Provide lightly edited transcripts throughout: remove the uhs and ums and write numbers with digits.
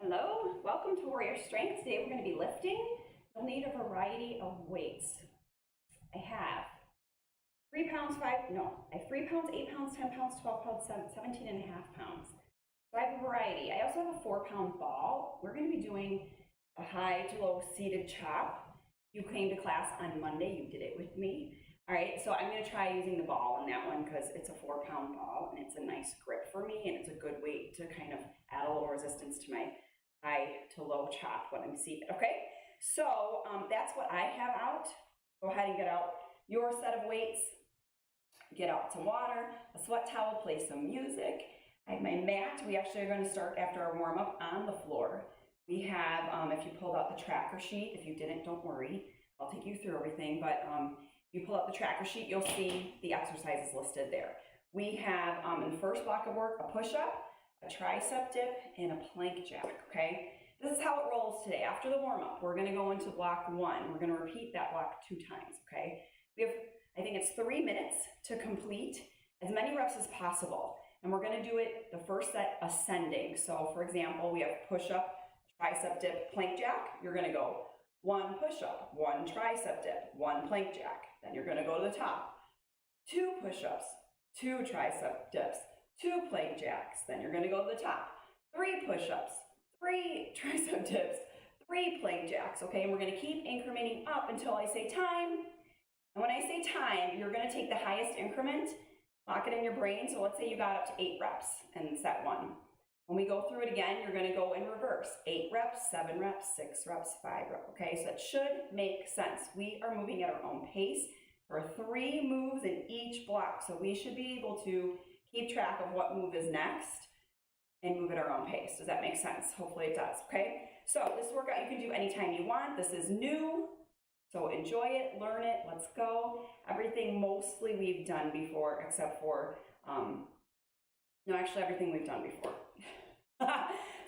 Hello, welcome to Warrior Strength. Today we're going to be lifting. You'll need a variety of weights. I have 3 pounds, 3 pounds, 8 pounds, 10 pounds, 12 pounds, 17 and a half pounds. So I have a variety. I also have a 4-pound ball. We're going to be doing a high to low seated chop. You came to class on Monday, you did it with me. All right, so I'm going to try using the ball on that one because it's a 4-pound ball and it's a nice grip for me and it's a good weight to kind of add a little resistance to my high to low chop when I'm seated, okay? So that's what I have out. Go ahead and get out your set of weights. Get out some water, a sweat towel, play some music. I have my mat. We actually are going to start after our warm-up on the floor. We have, if you pulled out the tracker sheet, if you didn't, don't worry. I'll take you through everything, but if you pull out the tracker sheet, you'll see the exercises listed there. We have, in the first block of work, a push-up, a tricep dip, and a plank jack, okay? This is how it rolls today. After the warm-up, we're gonna go into block 1. We're gonna repeat that block 2 times, okay? We have, I think it's 3 minutes to complete as many reps as possible. And we're gonna do it the first set ascending. So for example, we have push-up, tricep dip, plank jack. You're gonna go 1 push-up, 1 tricep dip, 1 plank jack. Then you're gonna go to the top. 2 push-ups, 2 tricep dips, 2 plank jacks. Then you're gonna go to the top. 3 push-ups, 3 tricep dips, 3 plank jacks, okay? And we're gonna keep incrementing up until I say time. And when I say time, you're gonna take the highest increment, lock it in your brain. So let's say you got up to 8 reps in set 1. When we go through it again, you're gonna go in reverse. 8 reps, 7 reps, 6 reps, 5 reps, okay? So that should make sense. We are moving at our own pace. There are 3 moves in each block, so we should be able to keep track of what move is next and move at our own pace. Does that make sense? Hopefully it does, okay? So this workout you can do anytime you want. This is new, so enjoy it, learn it, let's go. Everything mostly we've done before except for, no, actually everything we've done before.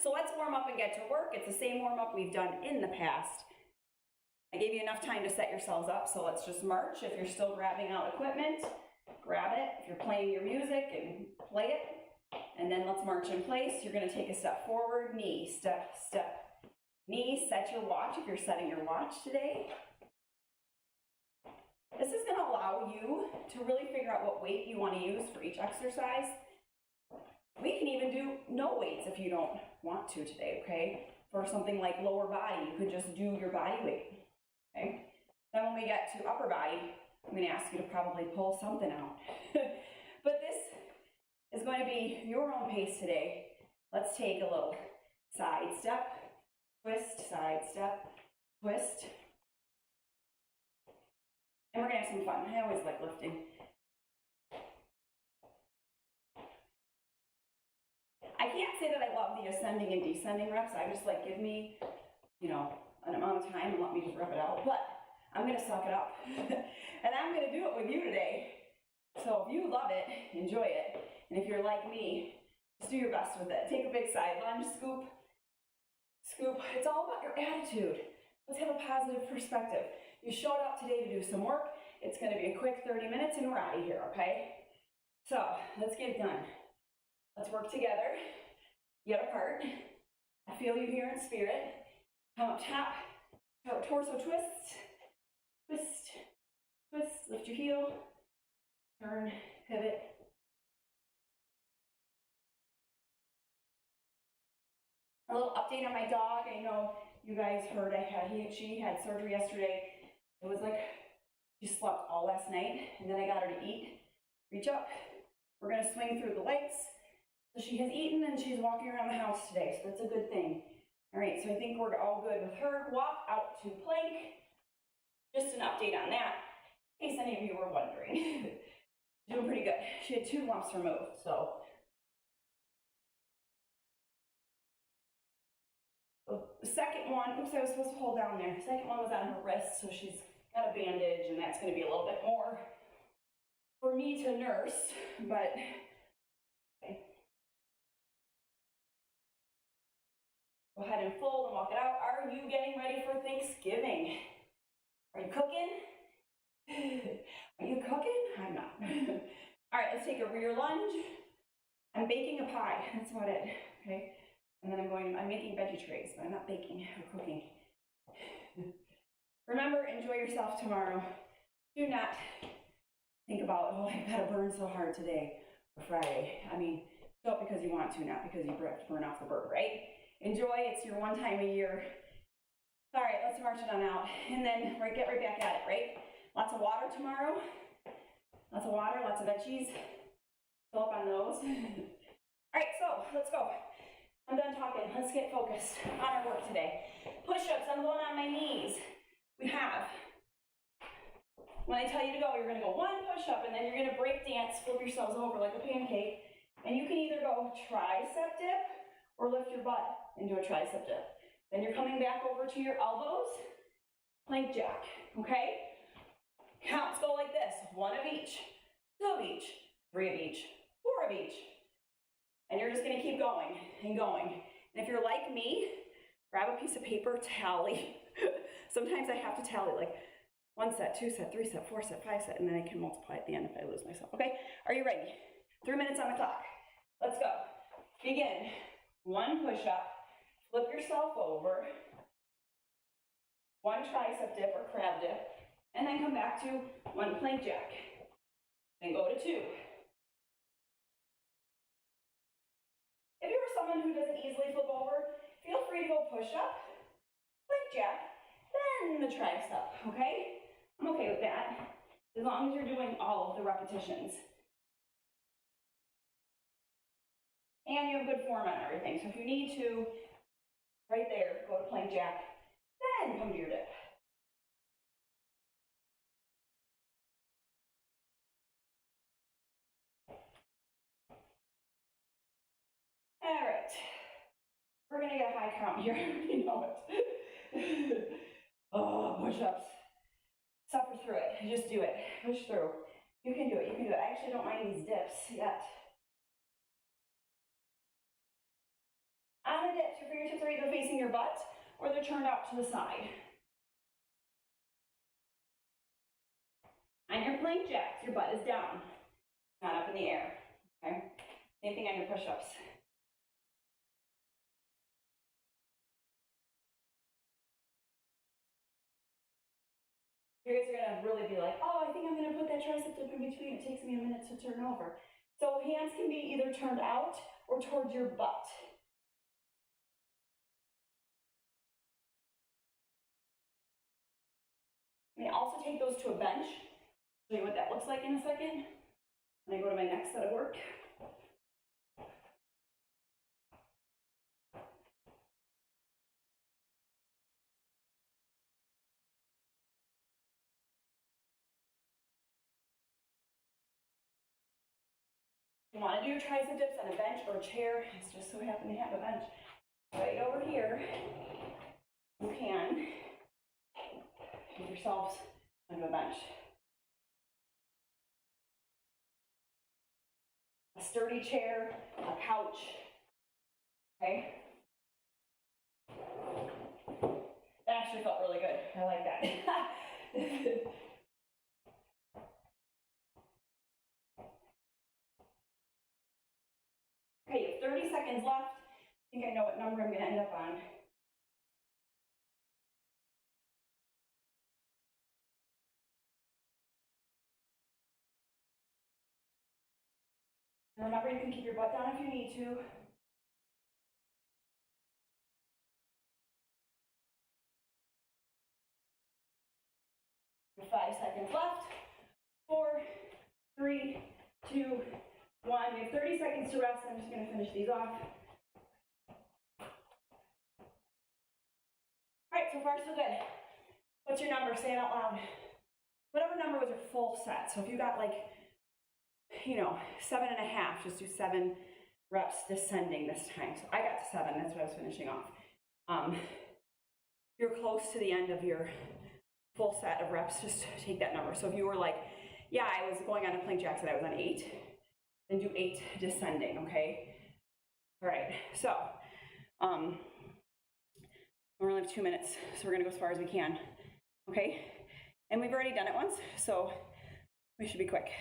So let's warm up and get to work. It's the same warm up we've done in the past. I gave you enough time to set yourselves up, so let's just march. If you're still grabbing out equipment, grab it. If you're playing your music, and play it. And then let's march in place. You're gonna take a step forward, knee, step, step, knee. Set your watch if you're setting your watch today. This is gonna allow you to really figure out what weight you wanna use for each exercise. We can even do no weights if you don't want to today, okay? For something like lower body, you could just do your body weight, okay? Then when we get to upper body, I'm gonna ask you to probably pull something out. But this is going to be your own pace today. Let's take a little side step, twist, side step, twist. And we're gonna have some fun. I always like lifting. I can't say that I love the ascending and descending reps. I just like, give me, you know, an amount of time and let me just rep it out. But I'm gonna suck it up. And I'm gonna do it with you today. So if you love it, enjoy it. And if you're like me, just do your best with it. Take a big side lunge, scoop, scoop. It's all about your attitude. Let's have a positive perspective. You showed up today to do some work. It's gonna be a quick 30 minutes and we're out of here, okay? So let's get it done. Let's work together, yet apart. I feel you here in spirit. Come up top, torso twist, twist, twist, lift your heel, turn, pivot. A little update on my dog. I know you guys heard she had surgery yesterday. It was like she slept all last night, and then I got her to eat. Reach up. We're gonna swing through the legs. So she has eaten and she's walking around the house today, so that's a good thing. All right, so I think we're all good with her. Walk out to plank. Just an update on that, in case any of you were wondering. Doing pretty good. She had 2 lumps removed, so. The second one, oops, I was supposed to hold down there. The second one was on her wrist, so she's got a bandage, and that's gonna be a little bit more for me to nurse, but okay. Go ahead and fold and walk it out. Are you getting ready for Thanksgiving? Are you cooking? Are you cooking? I'm not. All right, let's take a rear lunge. I'm baking a pie, that's about it, okay? And then I'm I'm making veggie trays, but I'm not baking or cooking. Remember, enjoy yourself tomorrow. Do not think about, oh, I gotta burn so hard today or Friday. I mean, show up because you want to, not because you have to burn off the bird, right? Enjoy, it's your one time a year. All right, let's march it on out. And then get right back at it, right? Lots of water tomorrow. Lots of water, lots of veggies. Fill up on those. All right, so let's go. I'm done talking. Let's get focused on our work today. Push-ups, I'm going on my knees. We have, when I tell you to go, you're gonna go one push-up and then you're gonna break dance, flip yourselves over like a pancake. And you can either go tricep dip or lift your butt and do a tricep dip. Then you're coming back over to your elbows, plank jack, okay? Counts go like this, 1 of each, 2 of each, 3 of each, 4 of each. And you're just gonna keep going and going. And if you're like me, grab a piece of paper, tally. Sometimes I have to tally like 1 set, 2 set, 3 set, 4 set, 5 set, and then I can multiply at the end if I lose myself, okay? Are you ready? 3 minutes on the clock. Let's go. Begin. 1 push-up, flip yourself over, 1 tricep dip or crab dip, and then come back to 1 plank jack. Then go to 2. If you're someone who doesn't easily flip over, feel free to go push up, plank jack, then the tricep, okay? I'm okay with that, as long as you're doing all of the repetitions. And you have good form on everything, so if you need to, right there, go to plank jack, then come to your dip. All right, we're gonna get a high count here, you know it. Oh, push-ups. Suffer through it, just do it, push through. You can do it, you can do it. I actually don't mind these dips yet. On the dips, your fingertips are either facing your butt or they're turned out to the side. On your plank jacks, your butt is down, not up in the air, okay? Same thing on your push-ups. You guys are gonna really be like, oh, I think I'm gonna put that tricep dip in between. It takes me a minute to turn over. So hands can be either turned out or towards your butt. You may also take those to a bench. Show you what that looks like in a second. When I go to my next set of work. You want to do tricep dips on a bench or a chair. It's just so we happen to have a bench right over here. You can put yourselves onto a bench. A sturdy chair, a couch, okay? That actually felt really good. I like that. Okay, you have 30 seconds left. I think I know what number I'm going to end up on. And remember, you can keep your butt down if you need to. You have 5 seconds left. 4, 3, 2, 1. We have 30 seconds to rest. I'm just going to finish these off. All right, so far so good. What's your number? Say it out loud. Whatever number was your full set. So if you got like, you know, 7.5, just do 7 reps descending this time. So I got to 7, that's what I was finishing off. You're close to the end of your full set of reps, just take that number. So if you were like, yeah, I was going on a plank jacks and I was on 8, then do 8 descending, okay? All right, so we only have 2 minutes, so we're gonna go as far as we can, okay? And we've already done it once, so we should be quick,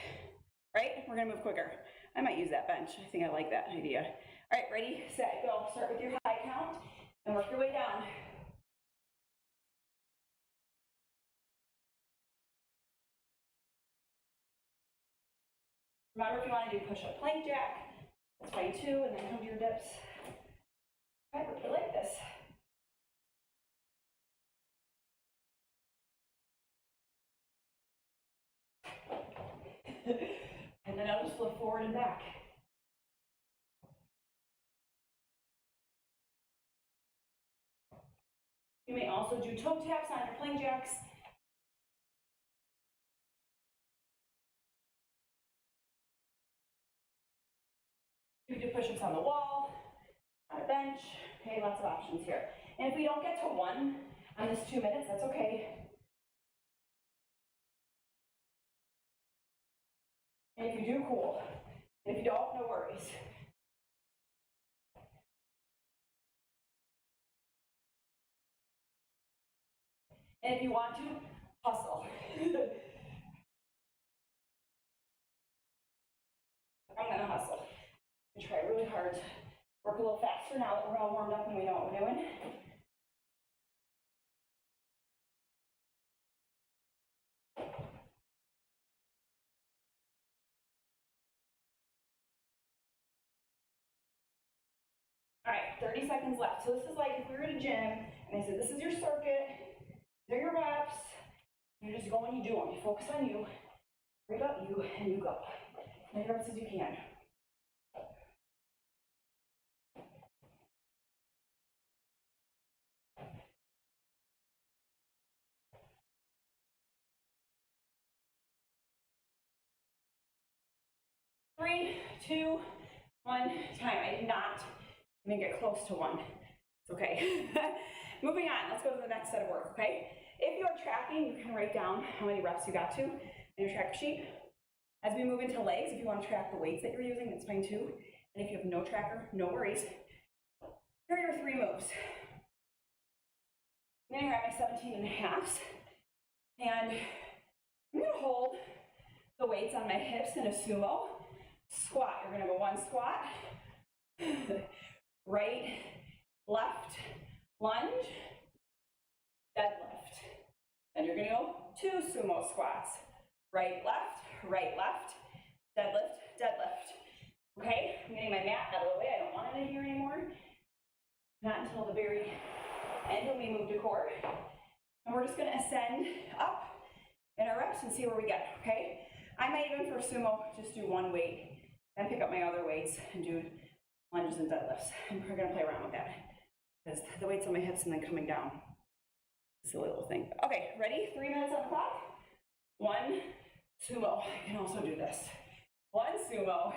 right? We're gonna move quicker. I might use that bench. I think I like that idea. All right, ready, set, go. Start with your high count. And work your way down. Remember, if you want to do push-up plank jack, that's fine too, and then come to your dips. Right, work it like this. And then I'll just flip forward and back. You may also do toe taps on your plank jacks. You can do push-ups on the wall, on a bench. Okay, lots of options here. And if we don't get to one on this 2 minutes, that's okay. And if you do, cool. And if you don't, no worries. And if you want to, hustle. I'm gonna hustle. And try really hard. Work a little faster now that we're all warmed up and we know what we're doing. All right, 30 seconds left. So this is like if we were at a gym and I said, this is your circuit, these are your reps. You just go and you do them. You focus on you, worry about you, and you go. As many reps as you can. Three, two, one, time. I did not even get close to one. It's okay. Moving on, let's go to the next set of work, okay? If you're tracking, you can write down how many reps you got to in your tracker sheet. As we move into legs, if you want to track the weights that you're using, that's fine too. And if you have no tracker, no worries. Here are your 3 moves. I'm gonna grab my 17 and a halves, and I'm gonna hold the weights on my hips in a sumo. Squat, you're gonna go 1 squat, right, left, lunge, deadlift. Then you're gonna go 2 sumo squats. Right, left, deadlift, deadlift. Okay, I'm getting my mat out of the way. I don't want it in here anymore. Not until the very end when we move to core. And we're just gonna ascend up in our reps and see where we get, okay? I might even for sumo just do 1 weight, then pick up my other weights and do lunges and deadlifts. And we're gonna play around with that because the weight's on my hips and then coming down. Silly little thing. Okay, ready? 3 minutes on the clock. 1 sumo. I can also do this. 1 sumo.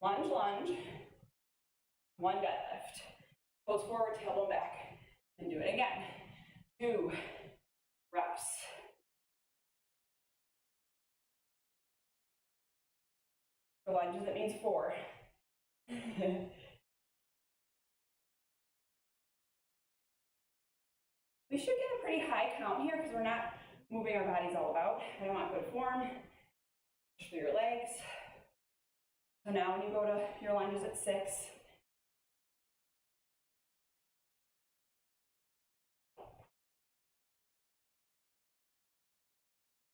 Lunge, lunge. 1 deadlift. Toes forward, tailbone back. And do it again. 2 reps. For lunges, it means 4. We should get a pretty high count here because we're not moving our bodies all about. I want good form. Push through your legs. So now when you go to your lunges at 6,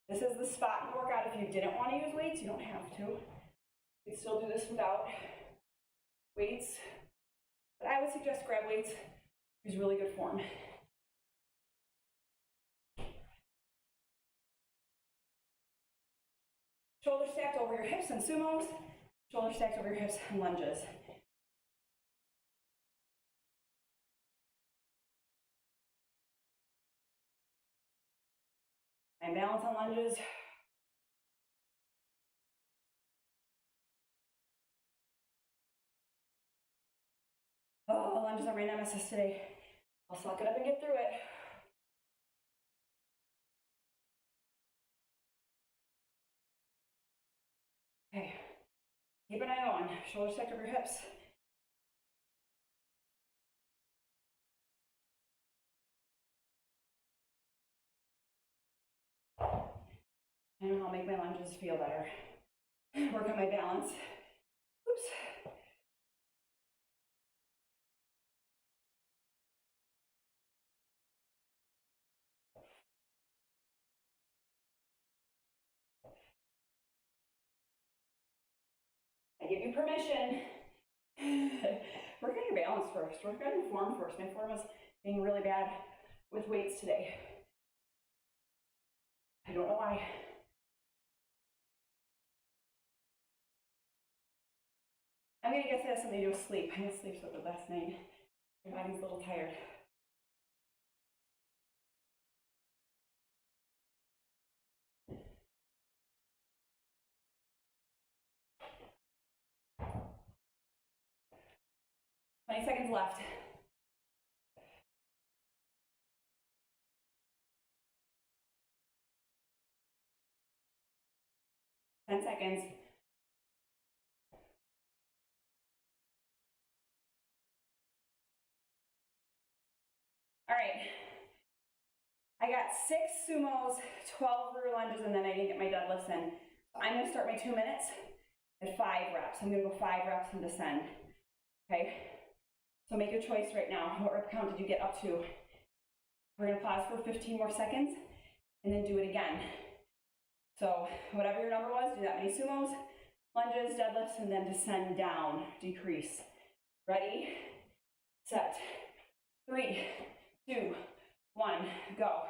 this is the spot in the workout. If you didn't want to use weights, you don't have to. You can still do this without weights. But I would suggest grab weights. Use really good form. Shoulder stacked over your hips and sumos. Shoulder stacked over your hips and lunges. And balance on lunges. Oh, lunges are my nemesis today. I'll suck it up and get through it. Okay, keep an eye on. Shoulder stacked over your hips. And I'll make my lunges feel better. Work on my balance. Oops. I give you permission. Work on your balance first. Work on your form first. My form was being really bad with weights today. I don't know why. I'm gonna guess it has something to do with sleep. I didn't sleep so good last night. My body's a little tired. Twenty seconds left. 10 seconds. All right. I got 6 sumos, 12 rear lunges, and then I didn't get my deadlifts in. So I'm gonna start my 2 minutes at 5 reps. I'm gonna go 5 reps and descend, okay? So make your choice right now. What rep count did you get up to? We're gonna pause for 15 more seconds and then do it again. So whatever your number was, do that many sumos, lunges, deadlifts, and then descend down, decrease. Ready, set, 3, 2, 1, go.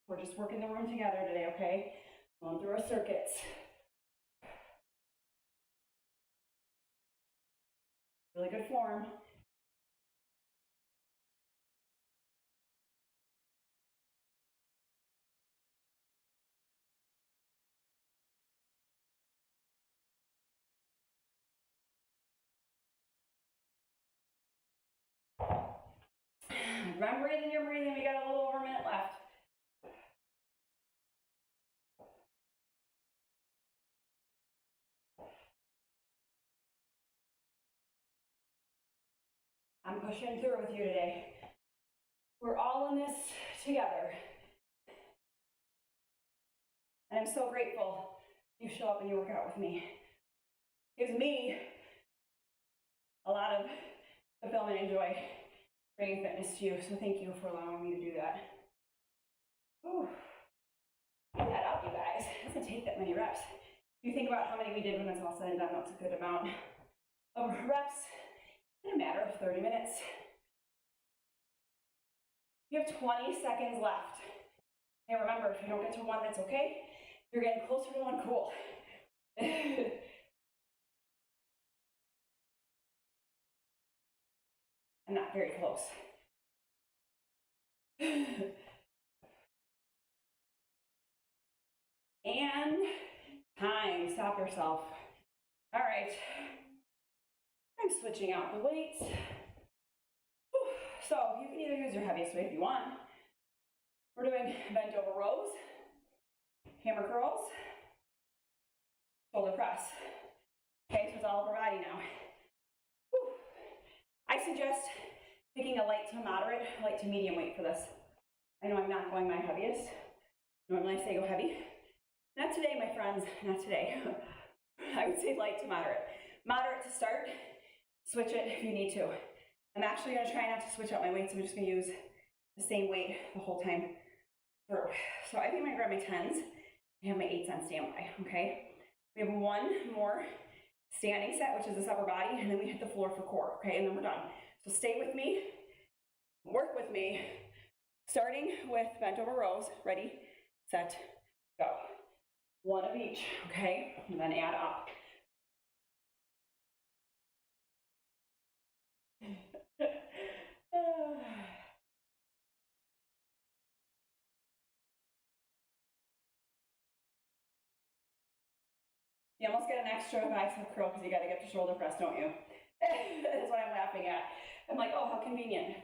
We're just working the room together today, okay? Going through our circuits. Really good form. If I'm breathing, you're breathing. We got a little over a minute left. I'm pushing through with you today. We're all in this together. And I'm so grateful you show up and you work out with me. It gives me a lot of fulfillment and joy bringing fitness to you. So thank you for allowing me to do that. Ooh. Get that up, you guys. It doesn't take that many reps. If you think about how many we did when it's all said and done, that's a good amount of reps in a matter of 30 minutes. You have 20 seconds left. And remember, if you don't get to 1, that's okay. You're getting closer to 1, cool. I'm not very close. And time, stop yourself. All right, I'm switching out the weights. So you can either use your heaviest weight if you want. We're doing bent over rows, hammer curls, shoulder press. Okay, so it's all over body now. I suggest picking a light to moderate, light to medium weight for this. I know I'm not going my heaviest. Normally I say go heavy. Not today, my friends, not today. I would say light to moderate. Moderate to start, switch it if you need to. I'm actually gonna try not to switch out my weights. I'm just gonna use the same weight the whole time through. So I think I'm gonna grab my 10s and have my 8s on standby, okay? We have one more standing set, which is this upper body, and then we hit the floor for core, okay? And then we're done. So stay with me, work with me, starting with bent over rows. Ready, set, go. 1 of each, okay? And then add up. You almost get an extra bicep curl because you got to get the shoulder press, don't you? That's what I'm laughing at. I'm like, oh, how convenient.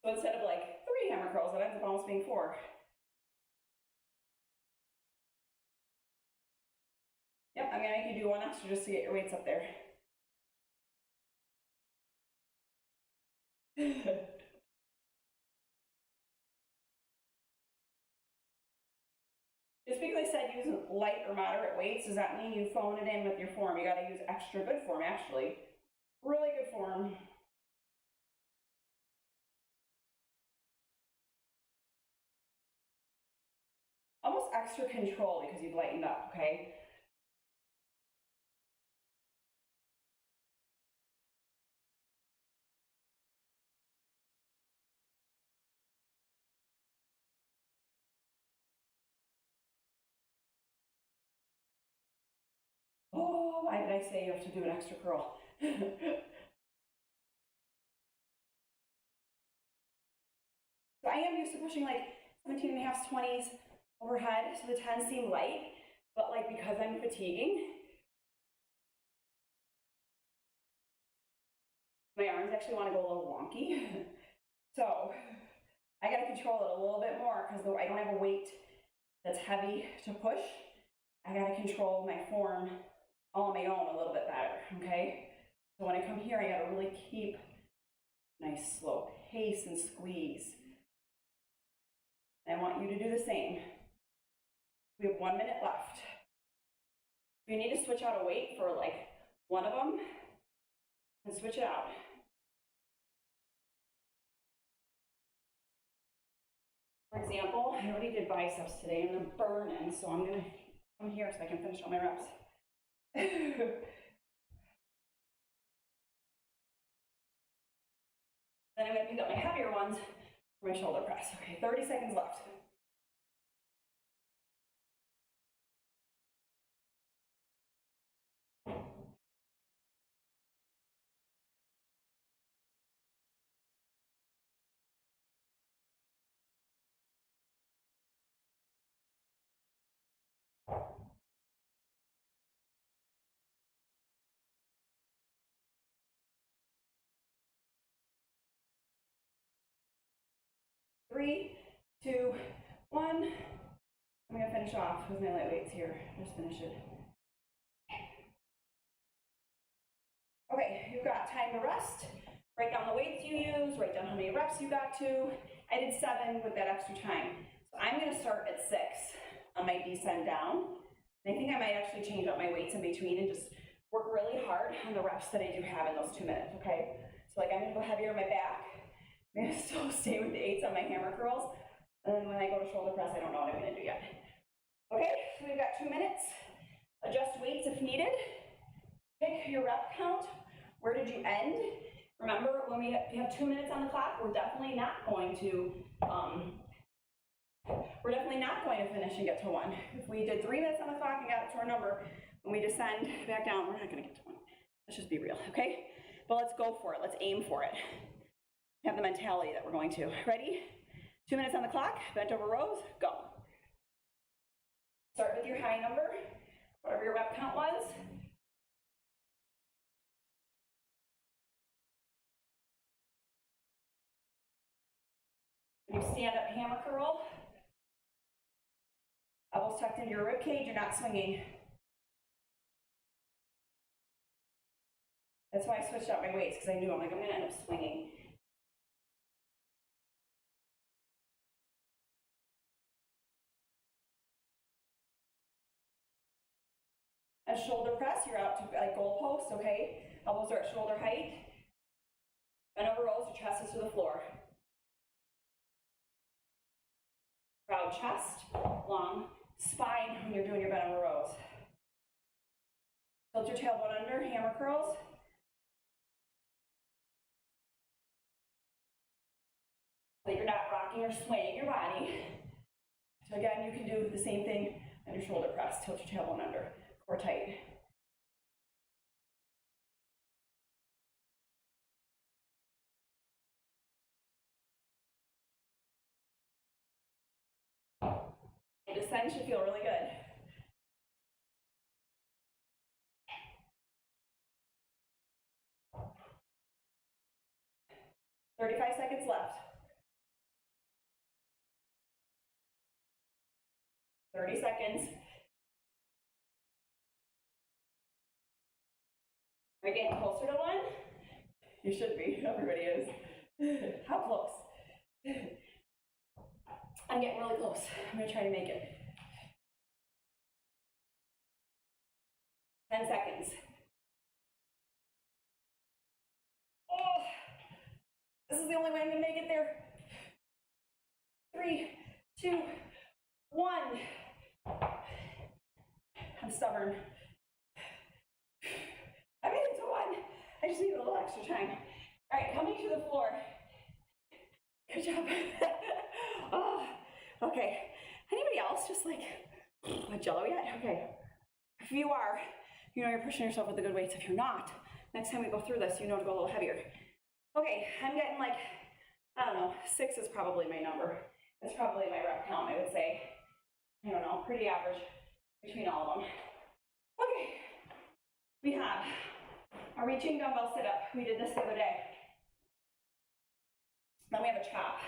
So instead of like 3 hammer curls, it ends up almost being 4. Yep, I'm gonna make you do 1 extra just to get your weights up there. just because I said use light or moderate weights, does that mean you phone it in with your form? You gotta use extra good form, actually. Really good form. Almost extra control because you've lightened up, okay? Oh, why did I say you have to do an extra curl? So I am used to pushing like 17 and a half, 20s overhead, so the 10s seem light, but like because I'm fatiguing, my arms actually want to go a little wonky. So I got to control it a little bit more because I don't have a weight that's heavy to push. I got to control my form all on my own a little bit better, okay? So when I come here, I got to really keep nice slow pace and squeeze. And I want you to do the same. We have 1 minute left. If you need to switch out a weight for like one of them, then switch it out. For example, I already did biceps today and they're burning, so I'm gonna come here so I can finish all my reps. Then I'm gonna pick up my heavier ones for my shoulder press. Okay, 30 seconds left. Three, two, one. I'm gonna finish off with my light weights here. Just finish it. Okay, you've got time to rest. Write down the weights you use, write down how many reps you got to. I did 7 with that extra time. So I'm gonna start at 6 on my descend down. And I think I might actually change up my weights in between and just work really hard on the reps that I do have in those 2 minutes, okay? So like I'm gonna go heavier on my back. I'm gonna still stay with the 8s on my hammer curls. And then when I go to shoulder press, I don't know what I'm gonna do yet. Okay, so we've got 2 minutes. Adjust weights if needed. Pick your rep count. Where did you end? Remember, when we have 2 minutes on the clock, we're definitely not going to finish and get to 1. If we did 3 minutes on the clock and got to our number, when we descend back down, we're not gonna get to 1. Let's just be real, okay? But let's go for it, let's aim for it. Have the mentality that we're going to. Ready? 2 minutes on the clock, bent over rows, go. Start with your high number, whatever your rep count was. You stand up hammer curl. Elbows tucked into your rib cage, you're not swinging. That's why I switched out my weights, because I knew I'm gonna end up swinging. And shoulder press, you're out to like goal post, okay? Elbows are at shoulder height. Bend over rows, your chest is to the floor. Proud chest, long spine when you're doing your bend over rows. Tilt your tailbone under, hammer curls. So you're not rocking or swaying your body. So again, you can do the same thing on your shoulder press. Tilt your tailbone under, core tight. The descent should feel really good. "35 seconds left. 30 seconds. Are you getting closer to 1? You should be, everybody is. How close? I'm getting really close. I'm gonna try to make it. the only way I'm gonna make it there. 3, 2, 1. I'm stubborn. I made it to 1. I just need a little extra time. All right, coming to the floor. Good job. Oh, okay. Anybody else just like a jello yet? Okay. If you are, you know you're pushing yourself with the good weights. If you're not, next time we go through this, you know to go a little heavier. Okay, I'm getting like, I don't know, 6 is probably my number. That's probably my rep count, I would say. I don't know, pretty average between all of them. Okay, we have a reaching dumbbell sit-up. We did this the other day. Then we have a chop.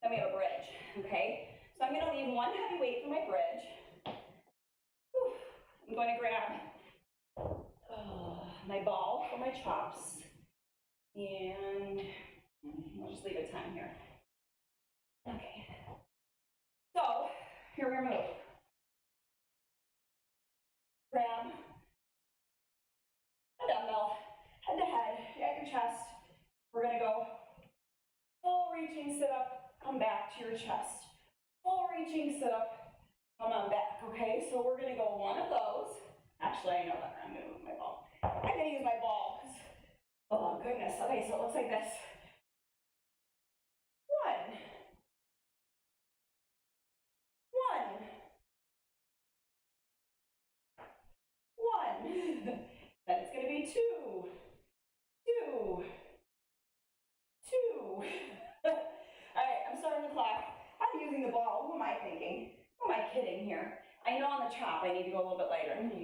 Then we have a bridge, okay? So I'm gonna leave one heavy weight for my bridge. Whew. I'm going to grab my ball for my chops. And I'll just leave a 10 here. Okay. So, here we move. Grab a dumbbell, head to head, at your chest. We're gonna go full reaching sit up, come back to your chest. Full reaching sit up, come on back, okay? So we're gonna go one of those. Actually, I know that I'm gonna move my ball. I'm gonna use my ball, oh goodness. Okay, so it looks like this. 1. 1. 1. Then it's gonna be 2. 2. 2. All right, I'm starting the clock. I'm using the ball. Who am I thinking? Who am I kidding here? I know on the chop I need to go a little bit lighter. I'm gonna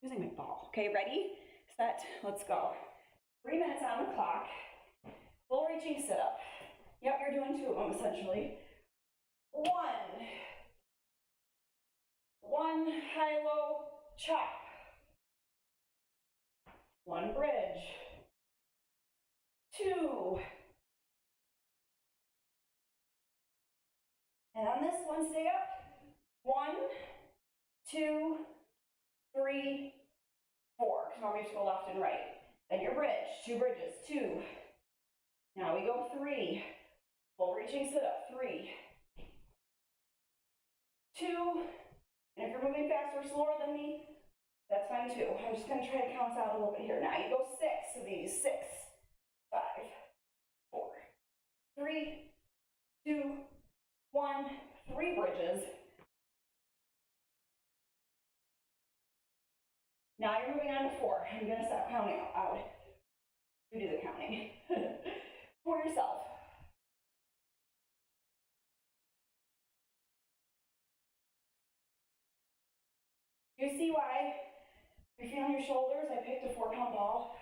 using my ball. Okay, ready, set, let's go. 3 minutes on the clock. Full reaching sit up. Yep, you're doing 2 of them essentially. 1. 1 high-low chop. 1 bridge. 2. And on this one, stay up. 1, 2, 3, 4. Because normally you have to go left and right. Then your bridge, 2 bridges, 2. Now we go 3. Full reaching sit up, 3. 2. And if you're moving faster or slower than me, that's fine too. I'm just gonna try to count us out a little bit here. Now you go 6 of these, 6, 5, 4, 3, 2, 1, 3 bridges. Now you're moving on to 4. I'm gonna stop counting out. You do the counting for yourself. Do you see why, if you're feeling your shoulders, I picked a 4-pound ball?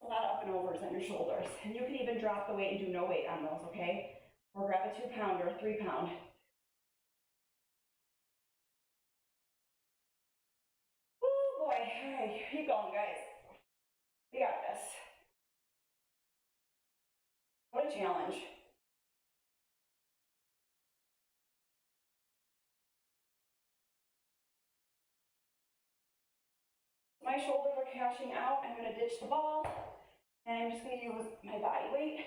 A lot of up and overs on your shoulders. And you can even drop the weight and do no weight on those, okay? Or grab a 2-pound or a 3-pound. Oh boy, all right, keep going, guys. We got this. What a challenge. My shoulders are cashing out. I'm gonna ditch the ball, and I'm just gonna use my body weight.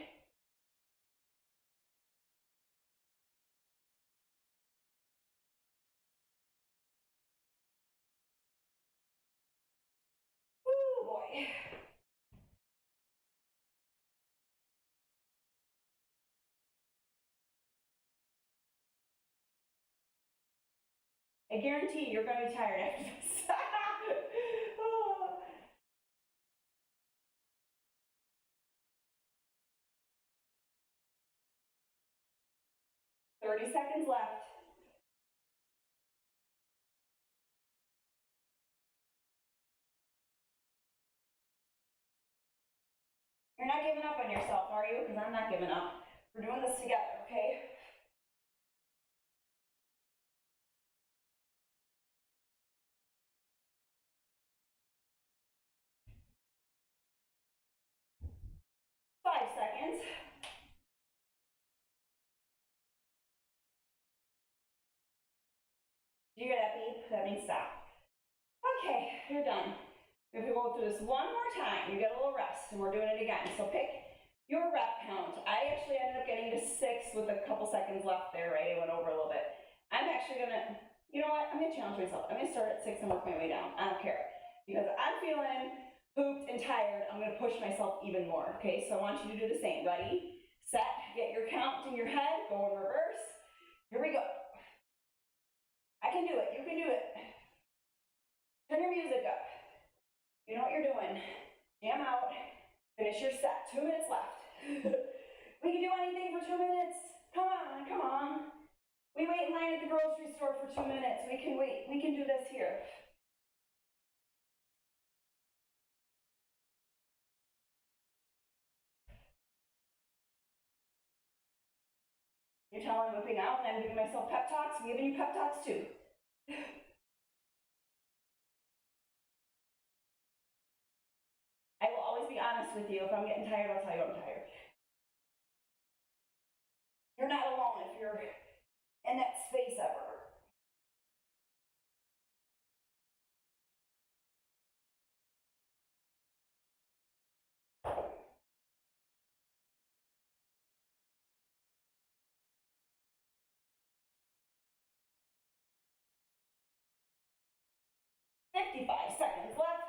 Oh boy. I guarantee you're gonna be tired after this. Oh. 30 seconds left. You're not giving up on yourself, are you? Because I'm not giving up. We're doing this together, okay? Five seconds. Do that means stop. Okay, you're done. If we go through this one more time, you get a little rest, and we're doing it again. So pick your rep count. I actually ended up getting to 6 with a couple seconds left there, right? I went over a little bit. I'm actually gonna, you know what? I'm gonna challenge myself. I'm gonna start at 6 and work my way down. I don't care. Because I'm feeling pooped and tired, I'm gonna push myself even more, okay? So I want you to do the same. Ready, set, get your count in your head, go in reverse. Here we go. I can do it, you can do it. Turn your music up. You know what you're doing. Jam out, finish your set. 2 minutes left. We can do anything for 2 minutes. Come on, come on. We wait in line at the grocery store for 2 minutes. We can wait, we can do this here. You tell I'm whipping out and I'm giving myself pep talks. I'm giving you pep talks too. I will always be honest with you. If I'm getting tired, I'll tell you I'm tired. You're not alone if you're in that space ever. "55 seconds left.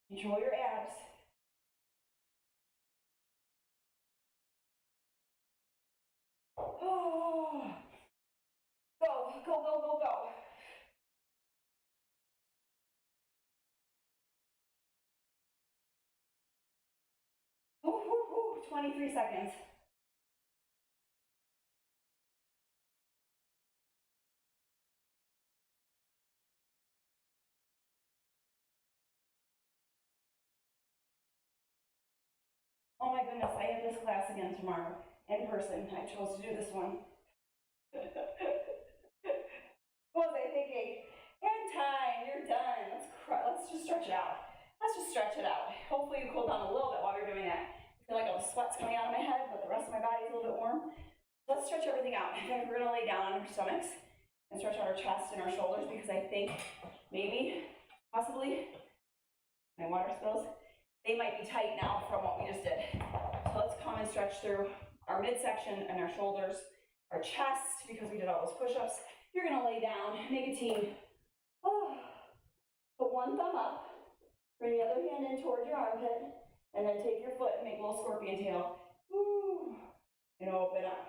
Control your abs. Oh. Go, go, go, go, go. Ooh, 23 seconds. Oh my goodness, I have this class again tomorrow, in person. I chose to do this one. What was I thinking? And time, you're done. Let's just stretch it out. Let's just stretch it out. Hopefully you cool down a little bit while you're doing that. I feel like all the sweat's coming out of my head, but the rest of my body's a little bit warm. Let's stretch everything out. In fact, we're gonna lay down on our stomachs and stretch out our chest and our shoulders because I think maybe, possibly, my water spills, they might be tight now from what we just did. So let's come and stretch through our midsection and our shoulders, our chest, because we did all those push-ups. You're gonna lay down, make a T. Oh. Put one thumb up, bring the other hand in towards your armpit, and then take your foot and make a little scorpion tail. Woo. And open up.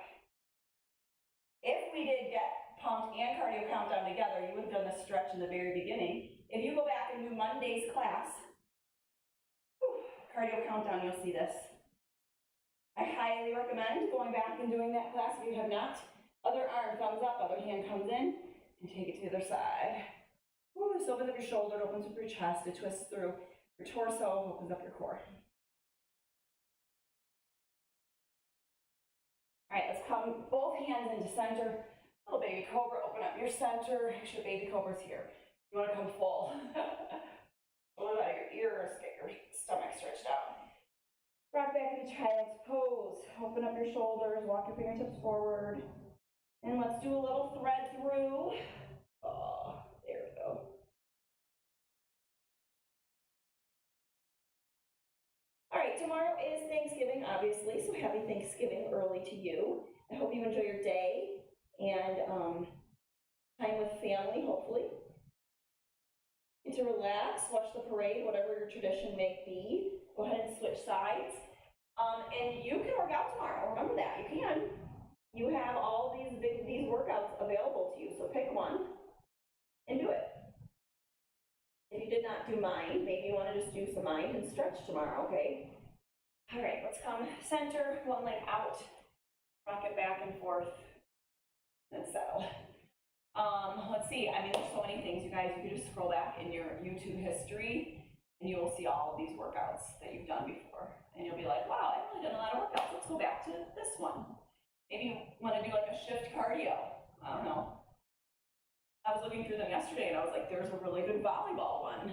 If we did get pumped and cardio countdown together, you would have done the stretch in the very beginning. If you go back and do Monday's class, cardio countdown, you'll see this. I highly recommend going back and doing that class if you have not. Other arm, thumbs up, other hand comes in, and take it to the other side. Ooh, this opens up your shoulder, it opens up your chest, it twists through your torso, opens up your core. All right, let's come both hands into center. Little baby cobra, open up your center. Make sure baby cobra's here. You want to come full. Pull it out of your ears, get your stomach stretched out. Rock back into child's pose. Open up your shoulders, walk your fingertips forward. And let's do a little thread through. Oh, there we go. All right, tomorrow is Thanksgiving, obviously, so happy Thanksgiving early to you. I hope you enjoy your day and time with family, hopefully. Get to relax, watch the parade, whatever your tradition may be. Go ahead and switch sides. And you can work out tomorrow, remember that, you can. You have all these workouts available to you, so pick one and do it. If you did not do mind, maybe you want to just do some mind and stretch tomorrow, okay? All right, let's come center, one leg out, rock it back and forth, and settle. Let's see, I mean, there's so many things, you guys. You can just scroll back in your YouTube history, and you will see all of these workouts that you've done before. And you'll be like, wow, I've really done a lot of workouts. Let's go back to this one. Maybe you want to do like a shift cardio. I don't know. I was looking through them yesterday and I was like, there's a really good volleyball one.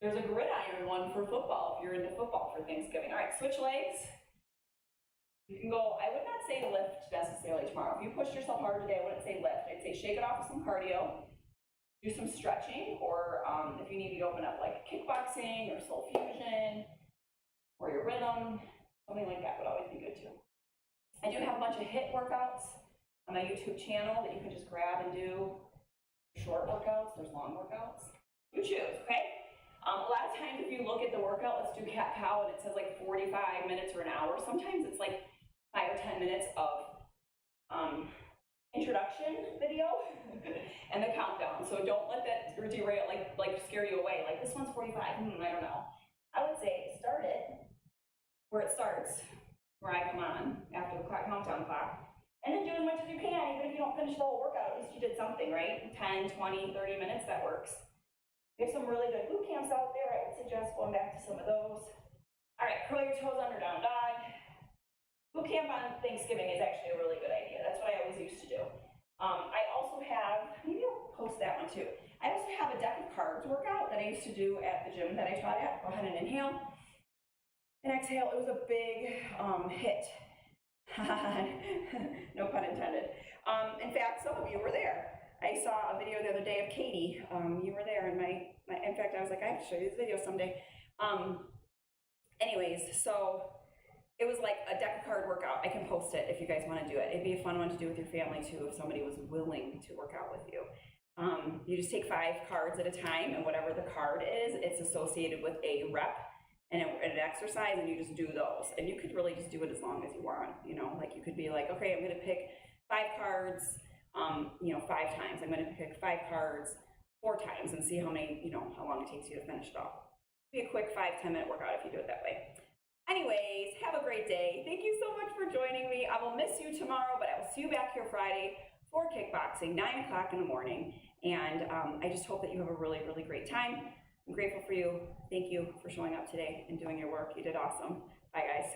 There's a gridiron one for football, if you're into football for Thanksgiving. All right, switch legs. You can go, I would not say lift necessarily tomorrow. If you pushed yourself hard today, I wouldn't say lift. I'd say shake it off with some cardio, do some stretching, or if you need to open up like kickboxing or soul fusion or your rhythm, something like that would always be good too. I do have a bunch of HIIT workouts on my YouTube channel that you can just grab and do. Short workouts, there's long workouts. You choose, okay? A lot of times if you look at the workout, let's do cat-cow, and it says like 45 minutes or an hour. Sometimes it's like 5 or 10 minutes of introduction video and the countdown. So don't let that derail, like scare you away. Like this one's 45, I don't know. I would say start it where it starts, where I come on after the countdown clock. And then do as much as you can, even if you don't finish the whole workout, at least you did something, right? 10, 20, 30 minutes, that works. We have some really good boot camps out there. I would suggest going back to some of those. All right, curl your toes under, down dog. Boot camp on Thanksgiving is actually a really good idea. That's what I always used to do. I also have, maybe I'll post that one too. I also have a deck of cards workout that I used to do at the gym that I taught at. Go ahead and inhale and exhale. It was a big hit. No pun intended. In fact, some of you were there. I saw a video the other day of Katie. You were there, and in fact, I was like, I have to show you this video someday. Anyways, so it was like a deck of card workout. I can post it if you guys want to do it. It'd be a fun one to do with your family too, if somebody was willing to work out with you. You just take 5 cards at a time, and whatever the card is, it's associated with a rep and an exercise, and you just do those. And you could really just do it as long as you want. You know, like you could be like, okay, I'm going to pick 5 cards. 5 times. I'm going to pick 5 cards 4 times and see how long it takes you to finish it off. It'll be a quick 5-10 minute workout if you do it that way. Anyways, have a great day. Thank you so much for joining me. I will miss you tomorrow, but I will see you back here Friday for kickboxing, 9 o'clock in the morning. And I just hope that you have a really, really great time. I'm grateful for you. Thank you for showing up today and doing your work. You did awesome. Bye, guys.